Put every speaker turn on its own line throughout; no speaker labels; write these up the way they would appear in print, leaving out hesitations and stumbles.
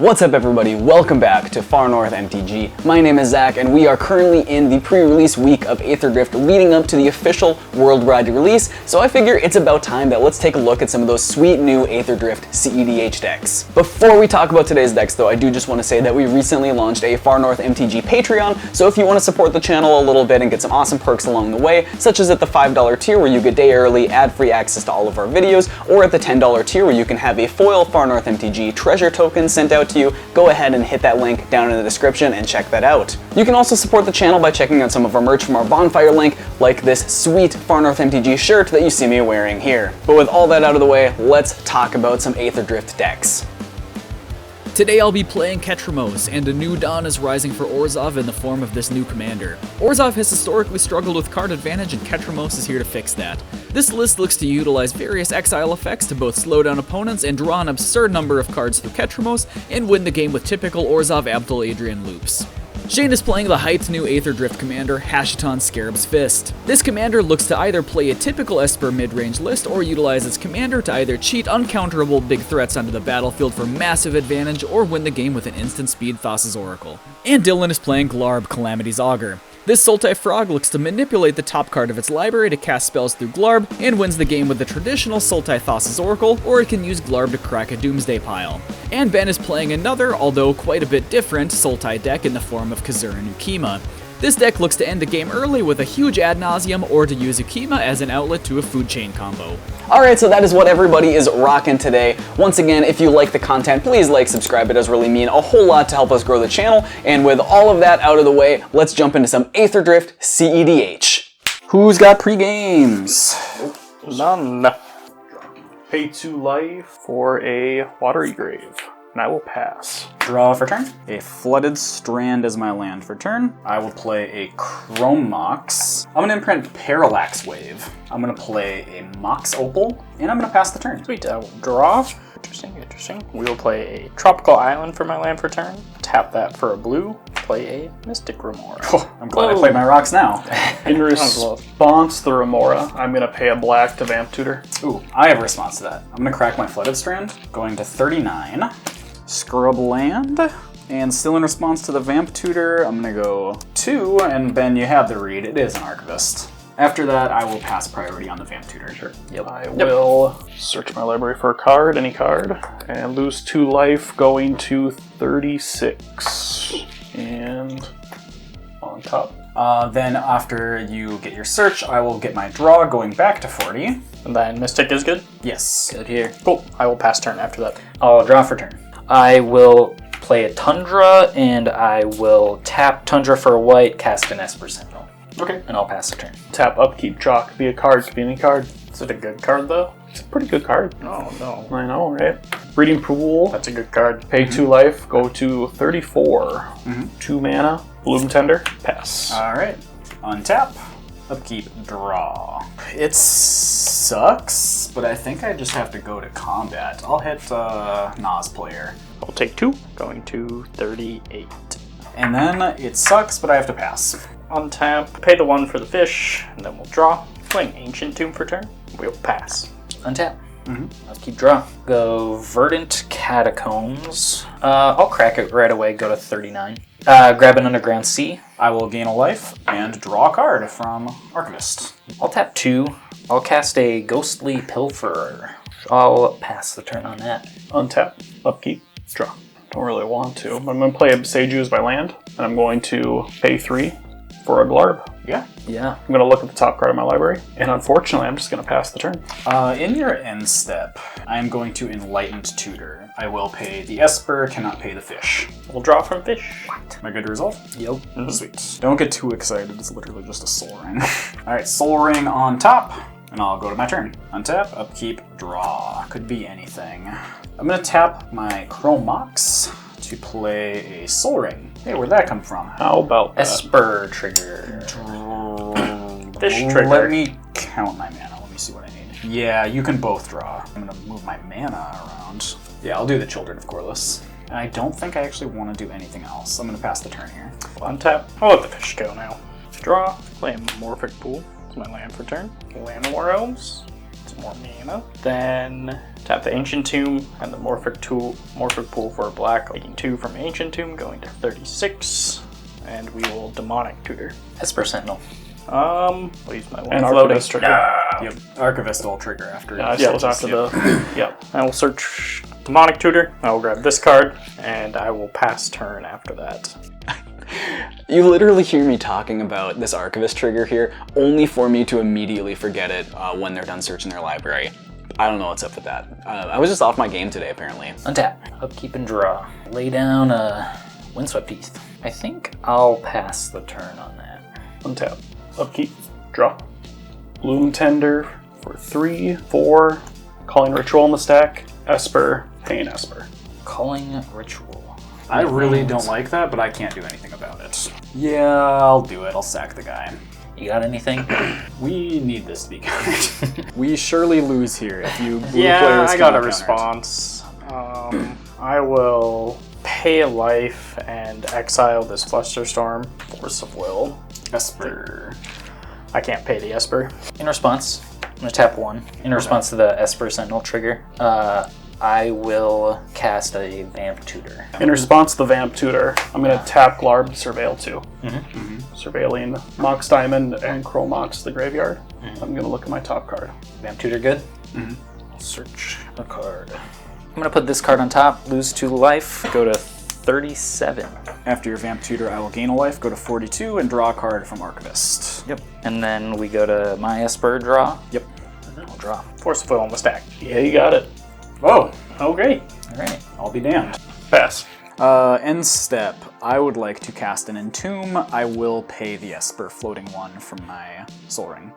What's up everybody, welcome back to Far North MTG. My name is Zach and we are currently in the pre-release week of Aetherdrift leading up to the official worldwide release, so I figure it's about time that let's take a look at some of those sweet new Aetherdrift cEDH decks. Before we talk about today's decks though, I do just want to say that we recently launched a Far North MTG Patreon, so if you want to support the channel a little bit and get some awesome perks along the way, such as at the $5 tier where you get day early, ad-free access to all of our videos, or at the $10 tier where you can have a foil Far North MTG treasure token sent out to you, go ahead and hit that link down in the description and check that out. You can also support the channel by checking out some of our merch from our bonfire link, like this sweet Far North MTG shirt that you see me wearing here. But with all that out of the way, let's talk about some Aetherdrift decks.
Today I'll be playing Ketramose, and a new dawn is rising for Orzhov in the form of this new commander. Orzhov has historically struggled with card advantage, and Ketramose is here to fix that. This list looks to utilize various exile effects to both slow down opponents and draw an absurd number of cards through Ketramose, and win the game with typical Orzhov Abdul Adrian loops. Shane is playing the hyped new Aetherdrift commander, Hashaton Scarab's Fist. This commander looks to either play a typical Esper mid-range list or utilize its commander to either cheat uncounterable big threats onto the battlefield for massive advantage or win the game with an instant speed Thassa's Oracle. And Dylan is playing Glarb, Calamity's Augur. This Sultai Frog looks to manipulate the top card of its library to cast spells through Glarb, and wins the game with the traditional Sultai Thassa's Oracle, or it can use Glarb to crack a Doomsday pile. And Ben is playing another, although quite a bit different, Sultai deck in the form of Kazur and Ukkima. This deck looks to end the game early with a huge ad nauseum, or to use Ukkima as an outlet to a food chain combo.
Alright, so that is what everybody is rocking today. Once again, if you like the content, please like, subscribe. It does really mean a whole lot to help us grow the channel. And with all of that out of the way, let's jump into some Aetherdrift cEDH. Who's got pre-games?
None. Pay 2 life for a Watery Grave, and I will pass.
Draw for turn. A Flooded Strand is my land for turn. I will play a Chrome Mox. I'm gonna imprint Parallax Wave. I'm gonna play a Mox Opal, and I'm gonna pass the turn.
Sweet, I will draw. Interesting. We will play a Tropical Island for my land for turn. Tap that for a blue. Play a Mystic Remora.
Oh, I'm glad I played my rocks now.
In response to the Remora, I'm gonna pay a black to Vamp Tutor.
Ooh, I have a response to that. I'm gonna crack my Flooded Strand, going to 39. Scrub land, and still in response to the Vamp Tutor, I'm gonna go 2, and Ben, you have the read, it is an Archivist. After that, I will pass priority on the Vamp Tutor.
Sure. I will search my library for a card, any card, and lose 2 life, going to 36. And on top.
Then after you get your search, I will get my draw, going back to 40.
And then Mystic is good?
Yes.
Good here. Cool. I will pass turn after that.
I'll draw for turn.
I will play a Tundra, and I will tap Tundra for a white, cast an Esper Sentinel.
Okay.
And I'll pass the turn.
Tap, upkeep, chalk. Could be a card, could be any card. Is it a good card, though? It's a pretty good card. Oh, no. I know, right? Breeding Pool. That's a good card. Pay 2 life, go to 34. 2 mana, Bloom Tender, pass.
Alright. Untap. Upkeep, draw. It sucks, but I think I just have to go to combat. I'll hit Nas player.
I'll take 2, going to 38.
And then it sucks, but I have to pass.
Untap, pay the 1 for the fish, and then we'll draw. Playing Ancient Tomb for turn, we'll pass.
Untap. Upkeep, draw. Go Verdant Catacombs. I'll crack it right away, go to 39. Grab an Underground Sea.
I will gain a life and draw a card from Archivist.
I'll tap 2. I'll cast a Ghostly Pilferer. I'll pass the turn on that.
Untap, upkeep, draw. Don't really want to, but I'm going to play a Seju's by land, and I'm going to pay 3 for a Glarb.
Yeah.
Yeah.
I'm going to look at the top card of my library, and unfortunately, I'm just going to pass the turn.
In your end step, I am going to Enlightened Tutor. I will pay the Esper, cannot pay the fish.
We'll draw from fish.
What? Am I good to resolve?
Yep.
Sweet. Don't get too excited, it's literally just a Soul Ring. Alright, Soul Ring on top, and I'll go to my turn. Untap, upkeep, draw. Could be anything. I'm going to tap my Chrome Mox to play a Soul Ring. Hey, where'd that come from?
How about that?
Esper trigger.
Fish trigger.
Let me count my mana. Let me see what I need. Yeah, you can both draw. I'm going to move my mana around. Yeah, I'll do the Children of Corliss. And I don't think I actually want to do anything else. I'm going to pass the turn here.
Untap. I'll let the fish go now. Draw. Play a Morphic Pool. It's my land for turn. Land War Elves. more mana. Then tap the Ancient Tomb and the Morphic Pool for a black, making 2 from Ancient Tomb, going to 36. And we will Demonic Tutor.
Esper Sentinel.
I'll use my one
And
floating
Archivist
trigger.
Yep. Archivist will trigger after.
Yeah, it was after the. Yep. I will search Demonic Tutor. I will grab this card, and I will pass turn after that.
You literally hear me talking about this Archivist trigger here, only for me to immediately forget it when they're done searching their library. I don't know what's up with that. I was just off my game today, apparently.
Untap. Upkeep and draw. Lay down a Windswept Heath. I think I'll pass the turn on that.
Untap. Upkeep. Draw. Bloom Tender for 3, 4. Calling Ritual in the stack. Esper. Pain Esper.
Calling Ritual.
I really don't like that, but I can't do anything about it. Yeah, I'll do it. I'll sack the guy.
You got anything?
We need this to be countered. We surely lose here if you blue
Yeah,
players
I got a
cannot counter it.
response. I will pay a life and exile this Flusterstorm. Force of Will.
Esper.
I can't pay the Esper.
In response, I'm going to tap 1. In response to the Esper Sentinel trigger, I will cast a Vamp Tutor.
In response to the Vamp Tutor, I'm going to tap Glarb, Surveil 2. Surveilling Mox Diamond and Chromox the graveyard. I'm going to look at my top card.
Vamp Tutor good? I'll search a card. I'm going to put this card on top, lose 2 life, go to 37.
After your Vamp Tutor, I will gain a life, go to 42, and draw a card from Archivist.
Yep. And then we go to my Esper, draw.
Yep.
I'll draw.
Force of Will on the stack. Yeah, you got it.
Whoa.
Oh, great.
All right.
I'll be damned.
Pass.
End step. I would like to cast an Entomb. I will pay the Esper floating 1 from my Soul Ring.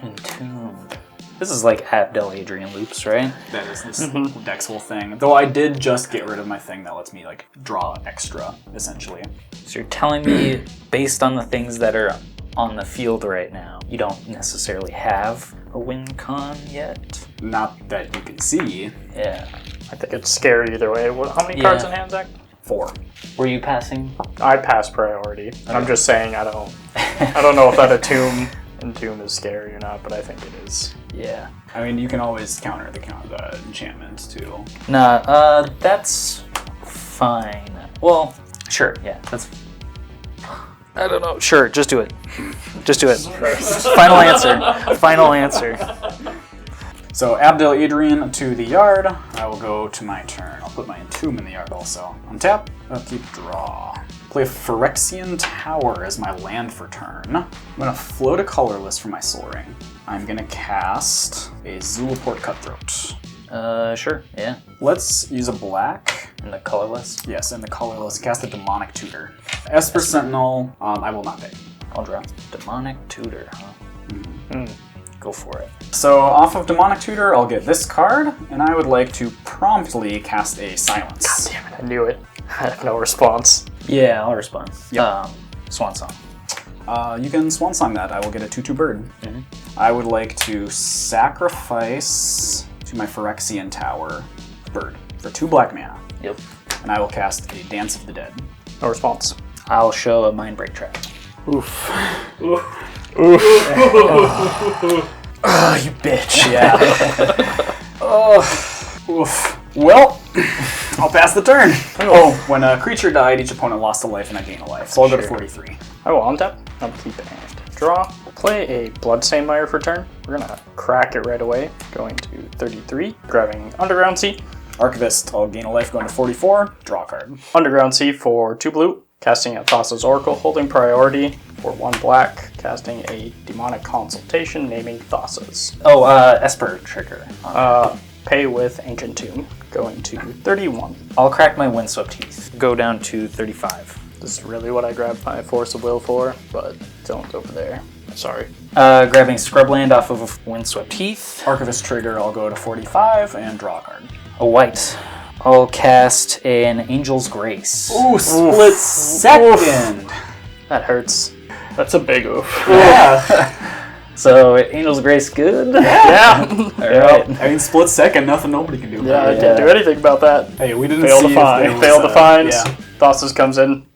Entombed. This is like Abdel Adrian loops, right?
That is this deck's whole thing. Though I did just get rid of my thing that lets me like draw extra, essentially.
So you're telling me, based on the things that are on the field right now, you don't necessarily have a win con yet?
Not that you can see.
Yeah.
I think it's scary either way. How many cards in hand, Zach?
4.
Were you passing?
I pass priority. I'm just saying I don't know if that Entomb is scary or not, but I think it is.
Yeah.
I mean, you can always counter the enchantments too.
Nah, that's fine. Well, sure, yeah, that's... I don't know. Sure, just do it. Just do it. Final answer. Final answer.
So Abdel Adrian to the yard. I will go to my turn. I'll put my Entomb in the yard also. Untap, upkeep, draw. Play a Phyrexian Tower as my land for turn. I'm going to float a colorless from my Soul Ring. I'm going to cast a Zulaport Cutthroat.
Sure, yeah.
Let's use a black.
And the colorless?
Yes, and the colorless. Cast a Demonic Tutor. Esper Sentinel, I will not pay.
I'll draw. Demonic Tutor, huh? Go for it.
So off of Demonic Tutor, I'll get this card, and I would like to promptly cast a Silence.
Damn it, I knew it. I have no response.
Yeah, I'll respond.
Yep.
Swan Song.
You can Swan Song that. I will get a 2/2 bird. I would like to sacrifice to my Phyrexian Tower bird for 2 black mana.
Yep.
And I will cast a Dance of the Dead.
No response.
I'll show a Mind Break Trap.
Oof.
Oh, you bitch. Yeah. Oof. Well, I'll pass the turn. Oh, when a creature died, each opponent lost a life and I gain a life. So I'll go to 43.
I will untap, upkeep, and draw. Play a Bloodstained Mire for turn. We're gonna crack it right away. Going to 33, grabbing Underground Sea.
Archivist, I'll gain a life going to 44. Draw a card.
Underground Sea for 2 blue. Casting a Thassa's Oracle, holding priority for 1 black. Casting a Demonic Consultation, naming Thassa's.
Oh, Esper trigger.
Pay with Ancient Tomb. Going to 31.
I'll crack my Windswept Heath. Go down to 35.
This is really what I grabbed my Force of Will for, but Dylan's over there. Sorry.
Grabbing Scrubland off of Windswept Heath.
Archivist trigger, I'll go to 45 and draw a card.
A white. I'll cast an Angel's Grace.
Ooh, split second.
That hurts. That's a big oof.
Yeah.
So, Angel's Grace good?
Yeah.
Alright.
I mean, split second, nobody can do
Yeah,
about
I
it.
can't do anything about that.
Hey, we didn't
Fail
see
to
if
find.
there was,
Fail to find.
Yeah.
Thassa's comes in.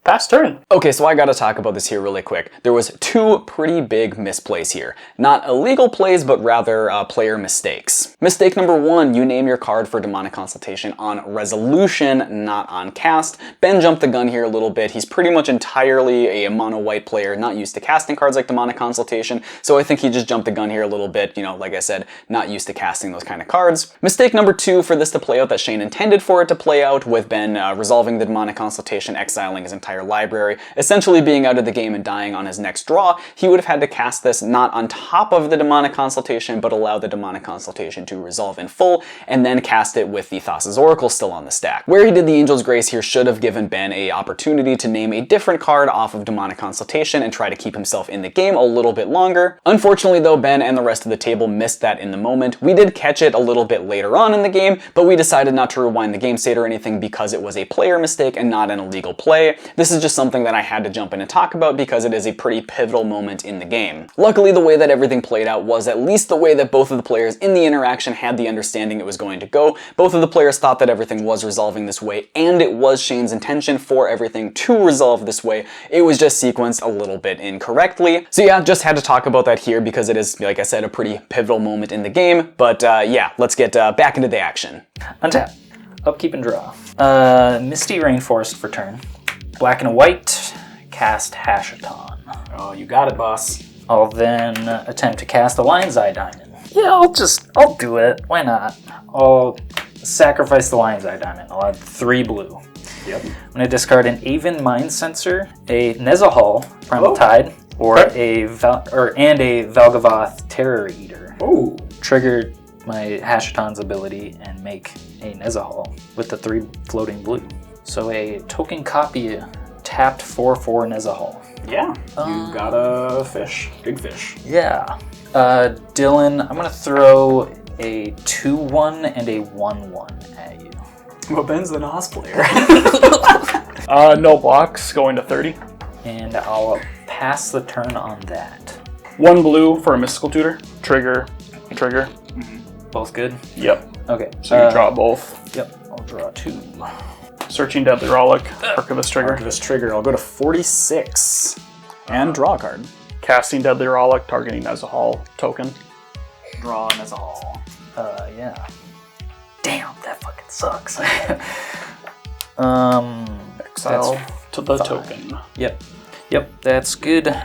Pass turn.
Okay, so I gotta talk about this here really quick. There was 2 pretty big misplays here. Not illegal plays, but rather player mistakes. Mistake number 1, you name your card for Demonic Consultation on resolution, not on cast. Ben jumped the gun here a little bit. He's pretty much entirely a mono-white player, not used to casting cards like Demonic Consultation, so I think he just jumped the gun here a little bit. You know, like I said, not used to casting those kind of cards. Mistake number 2, for this to play out that Shane intended for it to play out, with Ben resolving the Demonic Consultation, exiling his entire library, essentially being out of the game and dying on his next draw, he would have had to cast this not on top of the Demonic Consultation, but allow the Demonic Consultation to resolve in full, and then cast it with the Thassa's Oracle still on the stack. Where he did the Angel's Grace here should have given Ben an opportunity to name a different card off of Demonic Consultation and try to keep himself in the game a little bit longer. Unfortunately though, Ben and the rest of the table missed that in the moment. We did catch it a little bit later on in the game, but we decided not to rewind the game state or anything because it was a player mistake and not an illegal play. This is just something that I had to jump in and talk about because it is a pretty pivotal moment in the game. Luckily, the way that everything played out was at least the way that both of the players in the interaction had the understanding it was going to go. Both of the players thought that everything was resolving this way, and it was Shane's intention for everything to resolve this way. It was just sequenced a little bit incorrectly. So yeah, just had to talk about that here because it is, like I said, a pretty pivotal moment in the game. But yeah, let's get back into the action.
Untap. Upkeep and draw. Misty Rainforest for turn. Black and a white. Cast Hashaton.
Oh, you got it, boss.
I'll then attempt to cast a Lion's Eye Diamond. Yeah, I'll do it. Why not? I'll sacrifice the Lion's Eye Diamond. I'll add 3 blue.
Yep.
I'm going to discard an Aven Mind Sensor, a Nezahal Primal Tide, or a Valgavoth Terror Eater.
Oh.
Trigger my Hashaton's ability and make a Nezahal with the 3 floating blue. So a token copy tapped 4/4 Nezahal.
Yeah, you got a fish. Big fish.
Yeah. Dylan, I'm going to throw a 2/1 and a 1/1 at you.
Well, Ben's the NOS player.
No blocks, going to 30.
And I'll pass the turn on that.
1 blue for a Mystical Tutor. Trigger.
Both good?
Yep.
Okay.
So you draw both.
Yep. I'll draw 2.
Searching Deadly Relic. Archivist Trigger.
Archivist Trigger. I'll go to 46. And draw a card.
Casting Deadly Relic, targeting Nezahal token.
Draw Nezahal.
Yeah. Damn, that fucking sucks.
Exile to the
5.
token.
Yep, that's good.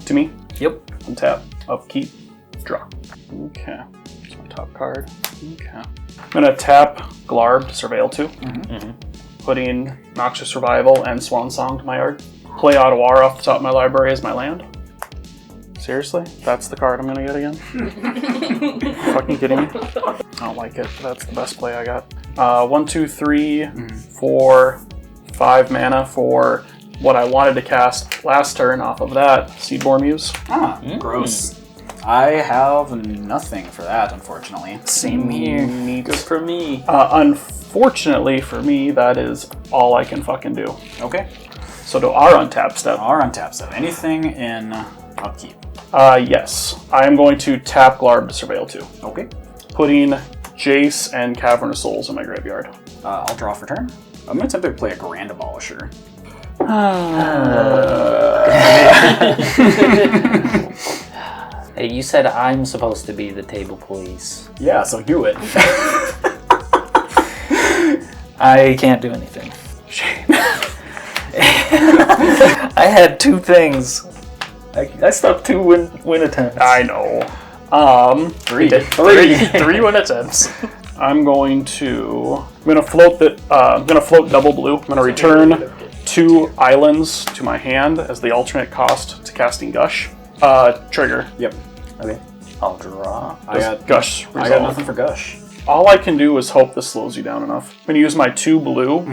To me.
Yep.
Untap, upkeep, draw. Okay. That's my top card. Okay. I'm gonna tap Glarb to Surveil 2. Putting Noxious Survival and Swan Song to my yard. Play Ottawara off the top of my library as my land. Seriously? That's the card I'm gonna get again? Fucking kidding me? I don't like it. That's the best play I got. 1, 2, 3, 4, 5 mana for what I wanted to cast last turn off of that. Seedborn Muse.
Ah, gross. I have nothing for that, unfortunately.
Same here.
Good for me.
Unfortunately for me, that is all I can fucking do.
Okay.
So to our untap step.
Our untap step. Anything in upkeep.
Yes. I am going to tap Glarb to Surveil 2.
Okay.
Putting Jace and Cavernous Souls in my graveyard.
I'll draw for turn. I'm going to attempt to play a Grand Abolisher.
Hey, you said I'm supposed to be the table police.
Yeah, so do it.
I can't do anything.
Shame.
I had 2 things. I stopped 2 win attempts.
I know.
3.
Three win attempts. I'm gonna float double blue. I'm gonna return 2 islands to my hand as the alternate cost to casting Gush. Trigger.
Yep.
Okay. I'll draw.
Gush resolve.
I got nothing for Gush.
All I can do is hope this slows you down enough. I'm gonna use my 2 blue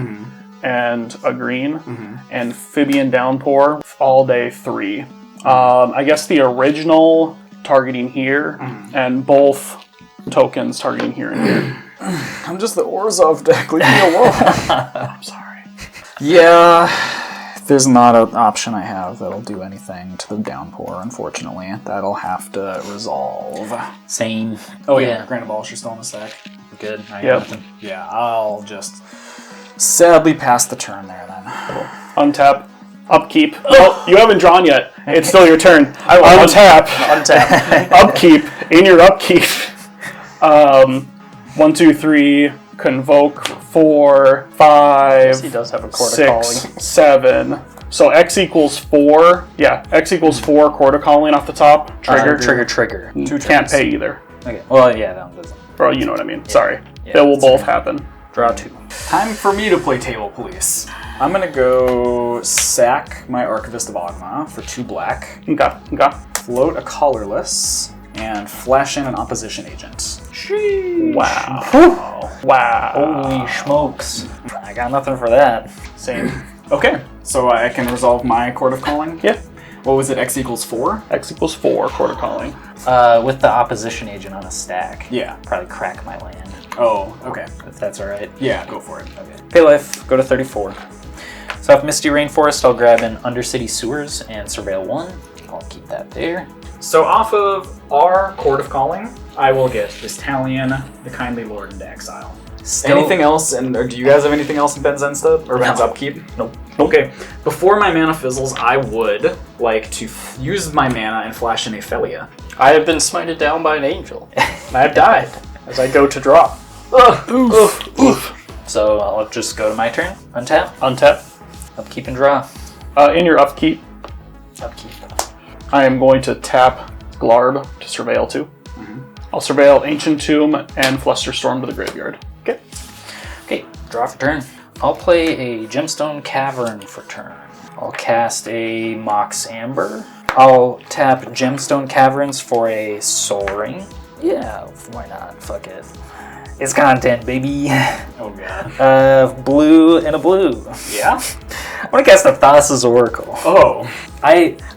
and a green and Amphibian Downpour all day 3. I guess the original targeting here and both tokens targeting here and here.
I'm just the Orzhov deck. Leave me alone.
I'm sorry.
Yeah, there's not an option I have that'll do anything to the Downpour, unfortunately. That'll have to resolve.
Same.
Oh yeah, Grand Abolisher's still in the stack.
Good. I
Yep.
nothing.
Yeah, I'll just sadly pass the turn there then.
Untap, Upkeep. Oh, you haven't drawn yet. It's still your turn. Untap.
Untap.
Upkeep. In your upkeep. 1, 2, 3. Convoke 4, 5.
He does have a Court of
6,
Calling.
7. So X equals 4. Yeah, X equals 4. Court of Calling off the top. Trigger.
Trigger.
Can't pay either.
Okay. Well, yeah, that one doesn't.
Bro, you know what I mean. Sorry.
Yeah,
They will
that's
both
okay.
happen.
Draw 2.
Time for me to play Table Police. I'm gonna go sack my Archivist of Ogma for 2 black,
Okay.
float a colorless, and flash in an opposition agent.
Wow. Wow.
Holy smokes. I got nothing for that.
Same.
Okay, so I can resolve my Court of Calling?
Yeah.
What was it, X equals 4?
X equals 4. Court of Calling.
With the opposition agent on a stack.
Yeah.
Probably crack my land,
Oh, okay.
if that's alright.
Yeah, go for it.
Okay. Pay life, go to 34. So off Misty Rainforest, I'll grab an Undercity Sewers and Surveil 1. I'll keep that there.
So off of our Court of Calling, I will get this Talion, the Kindly Lord, into exile.
Still,
Anything else, or do you guys have anything else in Ben's Zenstead? Or Ben's
No.
Upkeep?
Nope.
Okay, before my mana fizzles, I would like to use my mana and flash in Aetherift.
I have been smited down by an angel. And I have died as I go to draw.
So I'll just go to my turn. Untap.
Untap.
Upkeep and draw.
In your upkeep,
Upkeep.
I am going to tap Glarb to Surveil 2. I'll Surveil Ancient Tomb and Flusterstorm to the graveyard. Okay.
Okay, draw for turn. I'll play a Gemstone Cavern for turn. I'll cast a Mox Amber. I'll tap Gemstone Caverns for a Soul Ring. Yeah, why not? Fuck it. It's content, baby.
Oh god.
Blue and a blue.
Yeah?
I'm gonna cast a Thassa's Oracle.
Oh.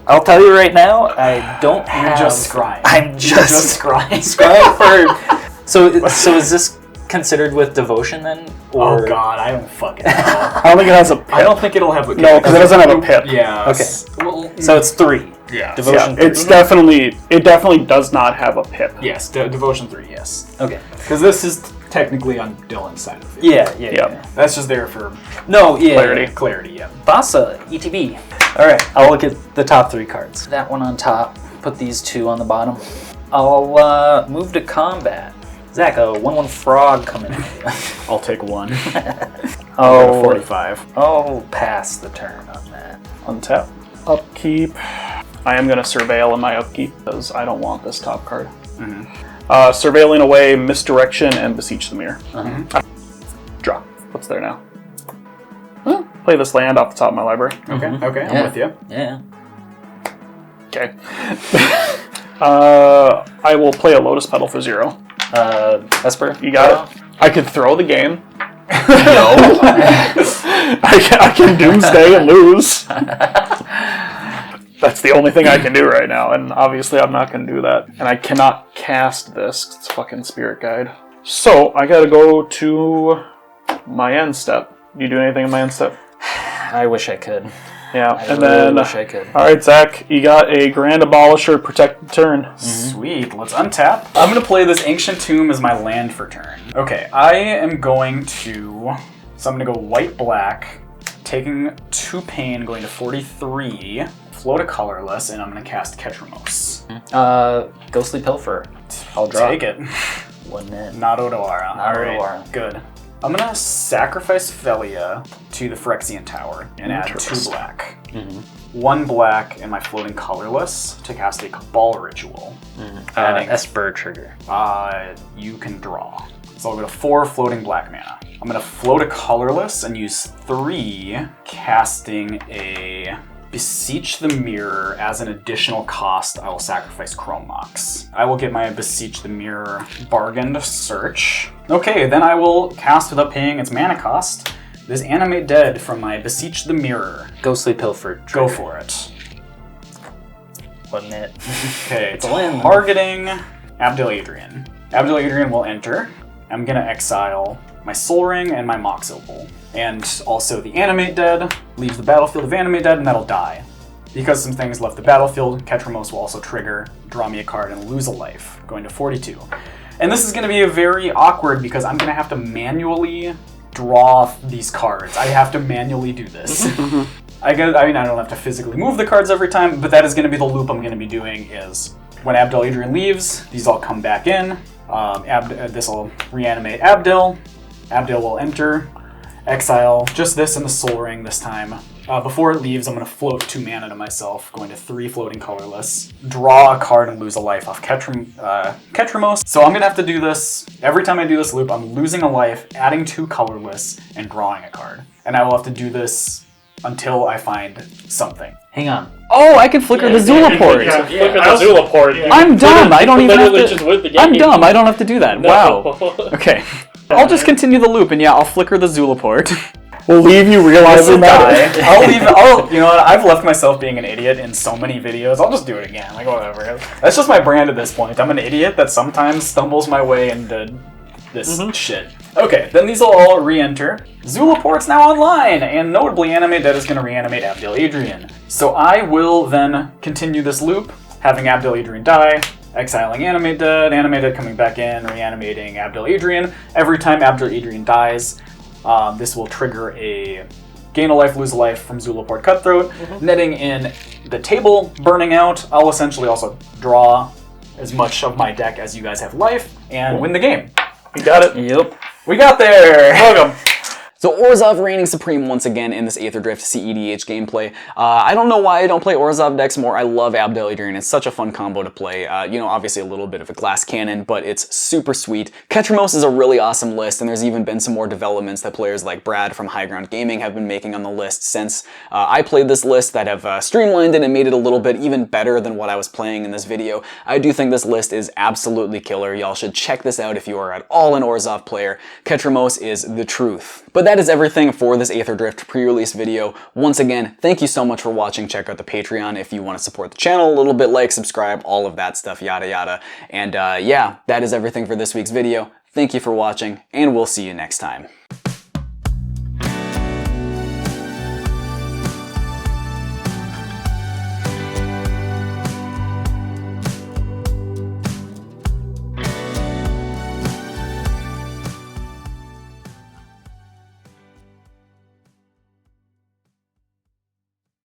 I'll tell you right now, I don't have...
You're just scrying.
I'm just
scrying.
scrying for... So is this considered with devotion then? Or...
Oh god, I don't fucking know.
I don't think it has a pip.
I don't think it'll have a
No, because it doesn't have a pip.
Yeah.
Okay.
Well,
So it's 3.
yeah.
Devotion
Yeah, it's definitely, it definitely does not have a pip.
Yes, Devotion 3, yes.
Okay.
Because this is technically on Dylan's side of it.
Yeah.
That's just there for
No, yeah.
Clarity.
clarity, yeah.
Thassa, ETB. Alright, I'll look at the top 3 cards. That one on top, put these 2 on the bottom. I'll move to combat. Zach, a 1/1 frog coming in.
I'll take 1.
Oh,
45.
I'll pass the turn on that.
Untap. Upkeep. I am going to Surveil in my upkeep because I don't want this top card. Surveiling away Misdirection and Beseech the Mirror. Draw. What's there now? Play this land off the top of my library.
Okay, okay,
Yeah.
I'm with you.
Yeah.
Okay. I will play a Lotus Petal for 0.
Esper?
You got it? I could throw the game. No. I can Doomsday and lose. That's the only thing I can do right now, and obviously I'm not going to do that. And I cannot cast this, 'cause it's fucking Spirit Guide. So, I gotta go to my end step. You do anything in my end step?
I wish I could.
Yeah,
I
and
really
then...
wish I could.
Alright, Zach, you got a Grand Abolisher Protected Turn.
Sweet, let's untap. I'm gonna play this Ancient Tomb as my land for turn. Okay, I am going to... So I'm gonna go white-black, taking 2 pain, going to 43, float a colorless, and I'm gonna cast Ketramose.
Ghostly Pilfer. I'll draw.
Take it.
1 net.
Not Odawara.
Not
Alright,
Odawara.
good. I'm gonna sacrifice Felia to the Phyrexian Tower and add 2
Interesting.
black. 1 black and my floating colorless to cast a Cabal Ritual. Adding
Esper trigger.
you can draw. So I'll go to 4 floating black mana. I'm gonna float a colorless and use 3, casting a Beseech the Mirror. As an additional cost, I will sacrifice Chrome Mox. I will get my Beseech the Mirror bargained search. Okay, then I will cast without paying its mana cost. This Animate Dead from my Beseech the Mirror.
Ghostly Pilfer trigger.
Go for it.
1 net.
Okay,
It's a win.
targeting Abdel Adrian. Abdel Adrian will enter. I'm gonna exile my Soul Ring and my Mox Opal. And also the Animate Dead leaves the battlefield of Animate Dead, and that'll die. Because some things left the battlefield, Ketramose will also trigger, draw me a card, and lose a life, going to 42. And this is gonna be a very awkward because I'm gonna have to manually draw these cards. I have to manually do this. I mean, I don't have to physically move the cards every time, but that is going to be the loop I'm going to be doing is when Abdel Adrian leaves, these all come back in. This will reanimate Abdel. Abdel will enter, exile just this in the Soul Ring this time. Before it leaves, I'm going to float 2 mana to myself, going to 3 floating colorless, draw a card and lose a life off Ketramose. So I'm going to have to do this, every time I do this loop, I'm losing a life, adding 2 colorless, and drawing a card. And I will have to do this until I find something.
Hang on.
Oh, I can flicker the Zulaport!
Yeah, flicker the Zulaport. Yeah.
I'm dumb, I don't even have to...
Just win the game.
I'm dumb, I don't have to do that.
No.
Wow. Okay. I'll just continue the loop, and yeah, I'll flicker the Zulaport. We'll leave you realizing that. You know what, I've left myself being an idiot in so many videos, I'll just do it again, like whatever. That's just my brand at this point. I'm an idiot that sometimes stumbles my way into this shit. Okay, then these will all re-enter. Zulaport's now online, and notably Animate Dead is going to reanimate Abdel Adrian. So I will then continue this loop, having Abdel Adrian die, exiling Animate Dead coming back in, reanimating Abdel Adrian. Every time Abdel Adrian dies, this will trigger a gain a life, lose a life from Zulaport Cutthroat, netting in the table, burning out. I'll essentially also draw as much of my deck as you guys have life, and win the game. We got it.
Yep.
We got there.
Welcome.
So Orzhov reigning supreme once again in this Aetherdrift cEDH gameplay. I don't know why I don't play Orzhov decks more. I love Abdel Adrian. It's such a fun combo to play. You know, obviously a little bit of a glass cannon, but it's super sweet. Ketramose is a really awesome list, and there's even been some more developments that players like Brad from High Ground Gaming have been making on the list since I played this list that have streamlined it and made it a little bit even better than what I was playing in this video. I do think this list is absolutely killer. Y'all should check this out if you are at all an Orzhov player. Ketramose is the truth. But that is everything for this Aetherdrift pre-release video. Once again, thank you so much for watching. Check out the Patreon if you want to support the channel a little bit, like, subscribe, all of that stuff, yada yada. And yeah, that is everything for this week's video. Thank you for watching, and we'll see you next time.